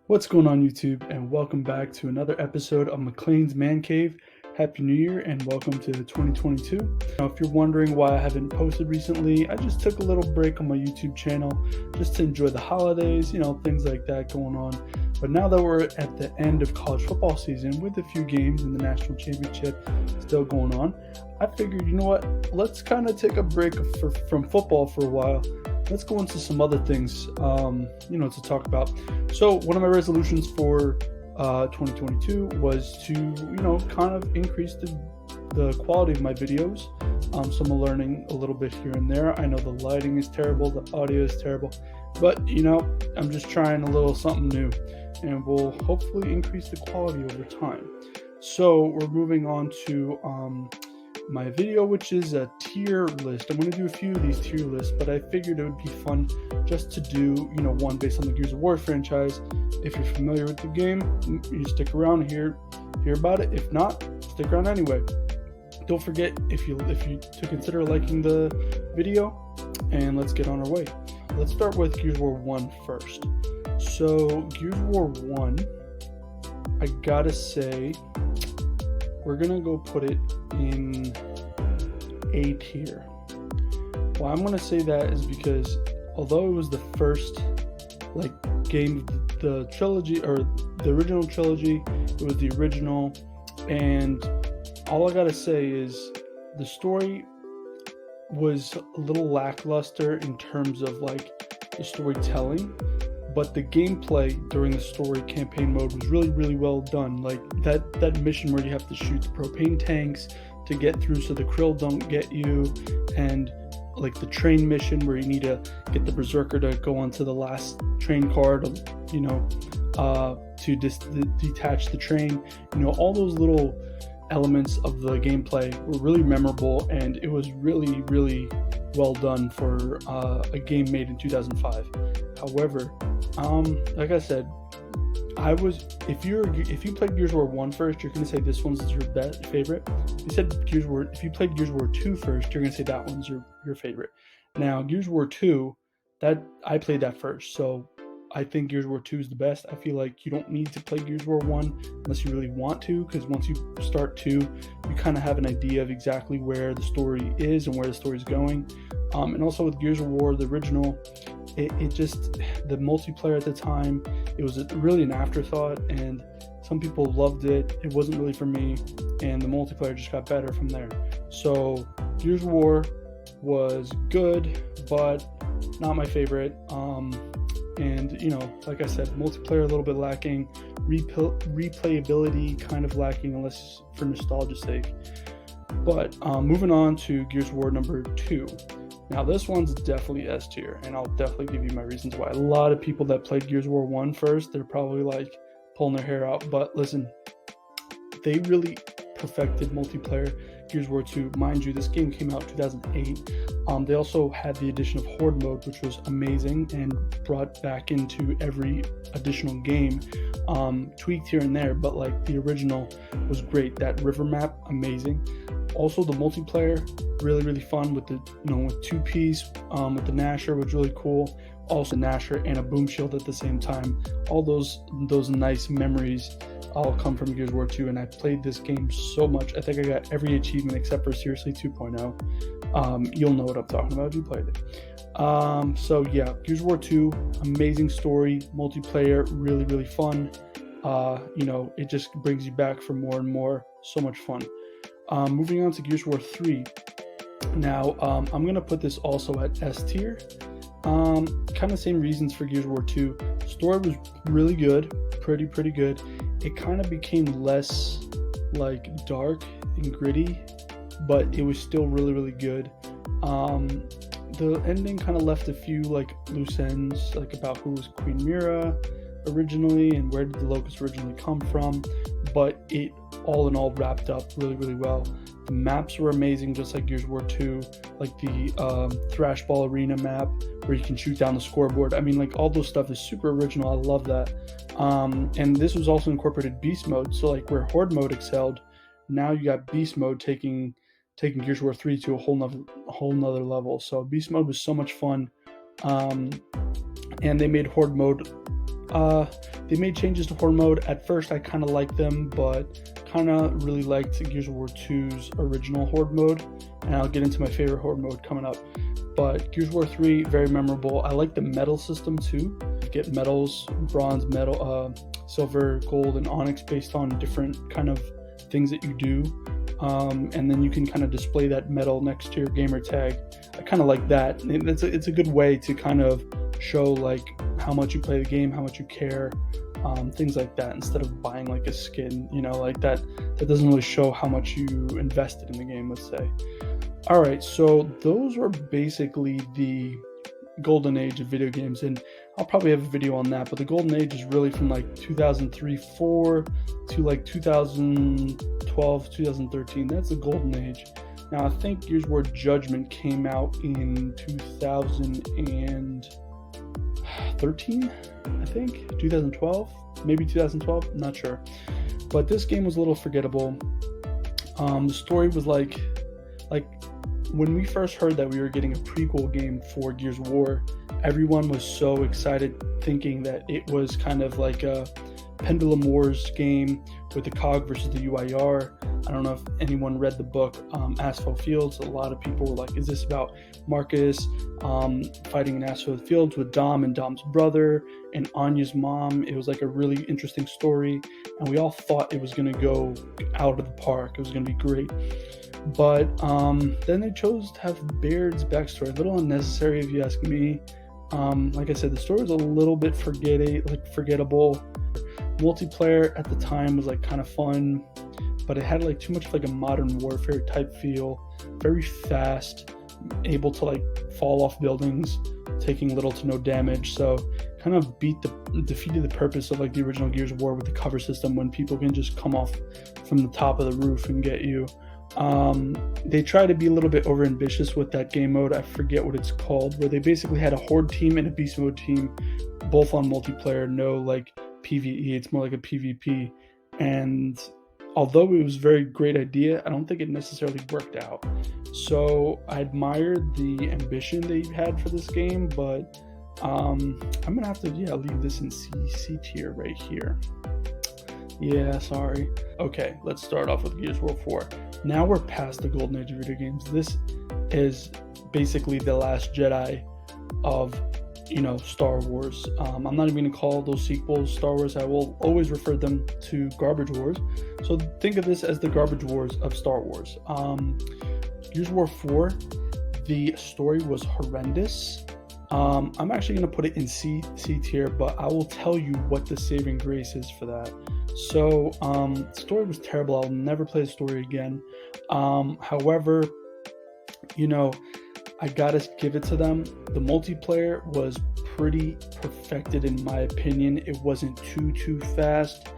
What's going on YouTube, and welcome back to another episode of McLean's Man Cave. Happy New Year and welcome to 2022. Now, if you're wondering why I haven't posted recently, I just took a little break on my YouTube channel just to enjoy the holidays, things like that going on. But now that we're at the end of college football season with a few games in the national championship still going on, I figured, let's kind of take a break from football for a while. Let's go into some other things, to talk about. So one of my resolutions for 2022 was to, kind of increase the quality of my videos. So I'm learning a little bit here and there. I know the lighting is terrible, the audio is terrible, but, I'm just trying a little something new, and we'll hopefully increase the quality over time. So we're moving on to my video, which is a tier list. I'm going to do a few of these tier lists, but I figured it would be fun just to do, one based on the Gears of War franchise. If you're familiar with the game, you stick around and hear about it. If not, stick around anyway. Don't forget if you to consider liking the video, and let's get on our way. Let's start with Gears of War 1 first. So Gears of War 1, I gotta say, we're gonna go put it in A tier. Why I'm gonna say that is because although it was the first game of the trilogy, or the original trilogy, it was the original, and all I gotta say is the story was a little lackluster in terms of the storytelling, but the gameplay during the story campaign mode was really, really well done. That mission where you have to shoot the propane tanks to get through so the krill don't get you, and the train mission where you need to get the berserker to go onto the last train car to detach the train. All those little elements of the gameplay were really memorable, and it was really, really well done for a game made in 2005. However, like I said, if you played Gears of War 1 first, you're gonna say this one's your favorite. If you played Gears of War 2 first, you're gonna say that one's your favorite. Now, Gears of War 2, that I played that first, so I think Gears of War 2 is the best. I feel like you don't need to play Gears of War 1 unless you really want to, because once you start 2, you kind of have an idea of exactly where the story is and where the story is going. And also with Gears of War, the original, the multiplayer at the time, it was really an afterthought, and some people loved it. It wasn't really for me, and the multiplayer just got better from there. So Gears of War was good, but not my favorite. And like I said, multiplayer a little bit lacking, replayability kind of lacking, unless for nostalgia's sake. But moving on to Gears of War number 2. Now this one's definitely S tier, and I'll definitely give you my reasons why. A lot of people that played Gears of War 1 first, they're probably pulling their hair out, but listen, they really perfected multiplayer. Gears of War 2, mind you, this game came out in 2008. They also had the addition of Horde mode, which was amazing and brought back into every additional game, tweaked here and there, but the original was great. That river map, amazing. Also, the multiplayer, really, really fun with the with 2-piece, with the Nasher, was really cool. Also, Nasher and a boom shield at the same time. All those nice memories all come from Gears of War 2, and I played this game so much. I think I got every achievement except for Seriously 2.0. You'll know what I'm talking about if you played it. So yeah, Gears of War 2, amazing story, multiplayer, really, really fun. It just brings you back for more and more. So much fun. Moving on to Gears of War 3. Now, I'm going to put this also at S tier. Kind of same reasons for Gears of War 2. Story was really good, pretty good. It kind of became less dark and gritty, but it was still really, really good. The ending kind of left a few loose ends, about who was Queen Mira originally and where did the Locust originally come from, but it all in all wrapped up really, really well. The maps were amazing, just like Gears of War 2, the Thrash Ball Arena map where you can shoot down the scoreboard. I mean, all those stuff is super original. I love that. And this was also incorporated Beast mode, so where Horde mode excelled, now you got Beast mode taking Gears of War 3 to a whole nother level. So Beast mode was so much fun, and they made Horde mode They made changes to horde mode. At first I kind of liked them, but kind of really liked Gears of War 2's original horde mode, and I'll get into my favorite horde mode coming up. But Gears of War 3, very memorable. I like the medal system too. You get medals, bronze, metal, silver, gold, and onyx based on different kind of things that you do. And then you can kind of display that medal next to your gamer tag. I kind of like that. It's a good way to kind of show like how much you play the game, how much you care, things like that, instead of buying like a skin, like that doesn't really show how much you invested in the game, let's say. All right, so those were basically the golden age of video games, and I'll probably have a video on that, but the golden age is really from like 2003-4 to like 2012, 2013. That's the golden age. Now I think Gears Judgement came out in 2013, I think 2012, maybe 2012, I'm not sure, but this game was a little forgettable. The story was like when we first heard that we were getting a prequel game for Gears of War, everyone was so excited, thinking that it was kind of like a Pendulum Wars game with the COG versus the UIR. I don't know if anyone read the book Asphalt Fields. A lot of people were like, is this about Marcus fighting in Asphalt Fields with Dom and Dom's brother and Anya's mom? It was like a really interesting story, and we all thought it was going to go out of the park. It was going to be great. But then they chose to have Baird's backstory. A little unnecessary if you ask me. Like I said, the story was a little bit forgettable. Multiplayer at the time was like kind of fun, but it had like too much of like a modern warfare type feel. Very fast, able to like fall off buildings, taking little to no damage. So kind of defeated the purpose of like the original Gears of War with the cover system, when people can just come off from the top of the roof and get you. They tried to be a little bit over ambitious with that game mode. I forget what it's called, where they basically had a horde team and a beast mode team, both on multiplayer. No like PvE, it's more like a PvP. And although it was a very great idea, I don't think it necessarily worked out. So I admired the ambition they had for this game, but I'm gonna have to leave this in C tier right here. Yeah, sorry. Okay, let's start off with Gears of War 4. Now we're past the golden age of video games. This is basically the last Jedi of Star Wars. I'm not even gonna call those sequels Star Wars. I will always refer them to Garbage Wars. So think of this as the Garbage Wars of Star Wars. Gears of War 4, the story was horrendous. I'm actually gonna put it in C tier, but I will tell you what the saving grace is for that. So the story was terrible. I'll never play the story again. However, I gotta give it to them. The multiplayer was pretty perfected in my opinion. It wasn't too fast.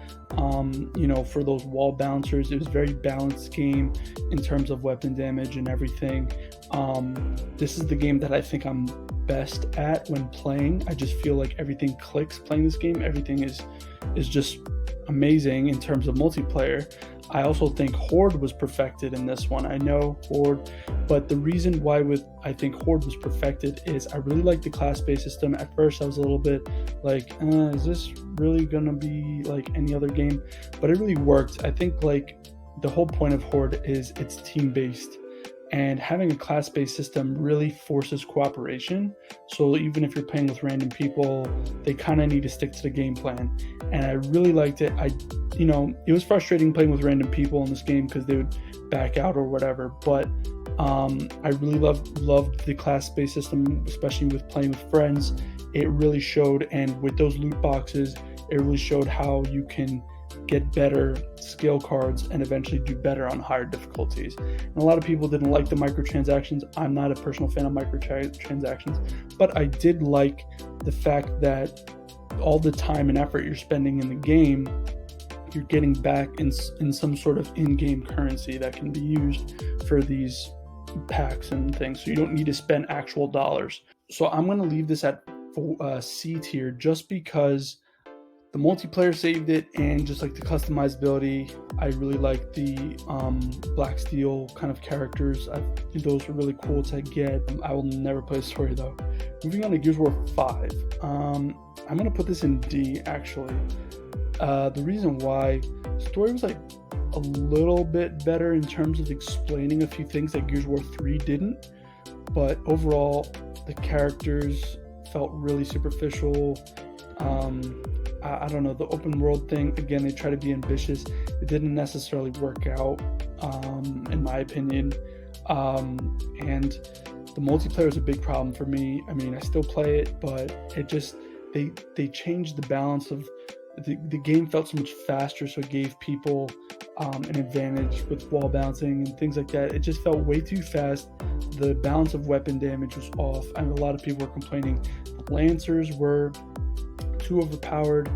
For those wall bouncers, it was a very balanced game in terms of weapon damage and everything. This is the game that I think I'm best at when playing. I just feel like everything clicks playing this game. Everything is just amazing in terms of multiplayer. I also think Horde was perfected in this one. I know Horde, but the reason why I think Horde was perfected is I really like the class-based system. At first I was a little bit like, is this really gonna be like any other game? But it really worked. I think like the whole point of Horde is it's team-based, and having a class-based system really forces cooperation. So even if you're playing with random people, they kind of need to stick to the game plan. And I really liked it. It was frustrating playing with random people in this game because they would back out or whatever. But I really loved the class-based system, especially with playing with friends. It really showed, and with those loot boxes, it really showed how you can get better skill cards and eventually do better on higher difficulties. And a lot of people didn't like the microtransactions. I'm not a personal fan of microtransactions, but I did like the fact that all the time and effort you're spending in the game, you're getting back in some sort of in-game currency that can be used for these packs and things. So you don't need to spend actual dollars. So I'm going to leave this at C tier just because The multiplayer saved it, and just like the customizability, I really like the Black Steel kind of characters. I think those are really cool to get. I will never play a story though. Moving on to Gears of War 5. I'm gonna put this in D actually. The reason why, story was like a little bit better in terms of explaining a few things that Gears of War 3 didn't, but overall the characters felt really superficial. I don't know, the open world thing, again, they try to be ambitious. It didn't necessarily work out, in my opinion. And the multiplayer is a big problem for me. I mean, I still play it, but it just, they changed the balance of, the game felt so much faster, so it gave people an advantage with wall bouncing and things like that. It just felt way too fast. The balance of weapon damage was off, and a lot of people were complaining the Lancers were too overpowered.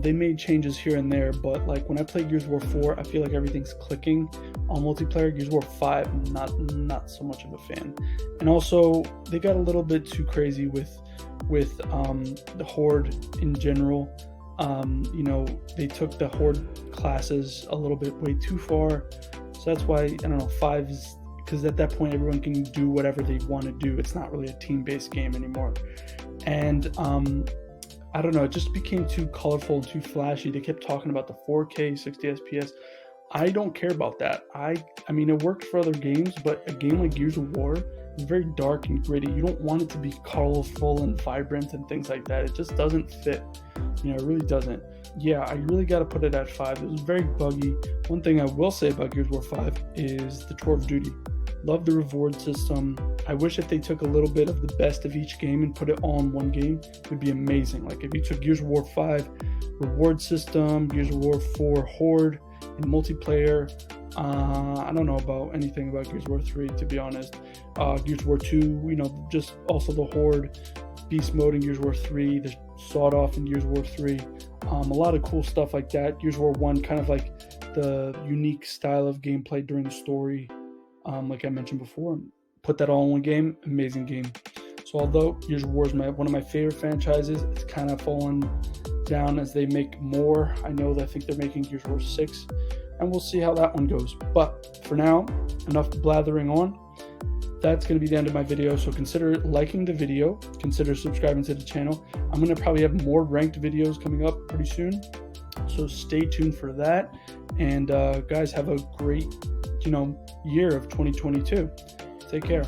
They made changes here and there, but like when I play Gears of War 4, I feel like everything's clicking. On multiplayer, Gears of War 5, not so much of a fan. And also, they got a little bit too crazy with the Horde in general. You know, they took the Horde classes a little bit way too far. So that's why, I don't know, 5 is, because at that point everyone can do whatever they want to do. It's not really a team-based game anymore. And I don't know, it just became too colorful and too flashy. They kept talking about the 4K 60 FPS. I don't care about that. I mean, it worked for other games, but a game like Gears of War is very dark and gritty. You don't want it to be colorful and vibrant and things like that. It just doesn't fit. You know, it really doesn't. Yeah, I really got to put it at 5. It was very buggy. One thing I will say about Gears of War 5 is the tour of duty. Love the reward system. I wish if they took a little bit of the best of each game and put it all in one game, it would be amazing. Like if you took Gears of War 5 reward system, Gears of War 4 Horde, and multiplayer. I don't know about anything about Gears of War 3, to be honest. Gears of War 2, you know, just also the Horde, Beast Mode in Gears of War 3, the Sawed Off in Gears of War 3. A lot of cool stuff like that. Gears of War 1, kind of like the unique style of gameplay during the story, like I mentioned before. Put that all in one game, amazing game. So although Gears of War is one of my favorite franchises, it's kind of fallen down as they make more. I think they're making Gears of War 6, and we'll see how that one goes. But for now, enough blathering on. That's going to be the end of my video, so consider liking the video, consider subscribing to the channel. I'm going to probably have more ranked videos coming up pretty soon, so stay tuned for that. And guys, have a great year of 2022. Take care.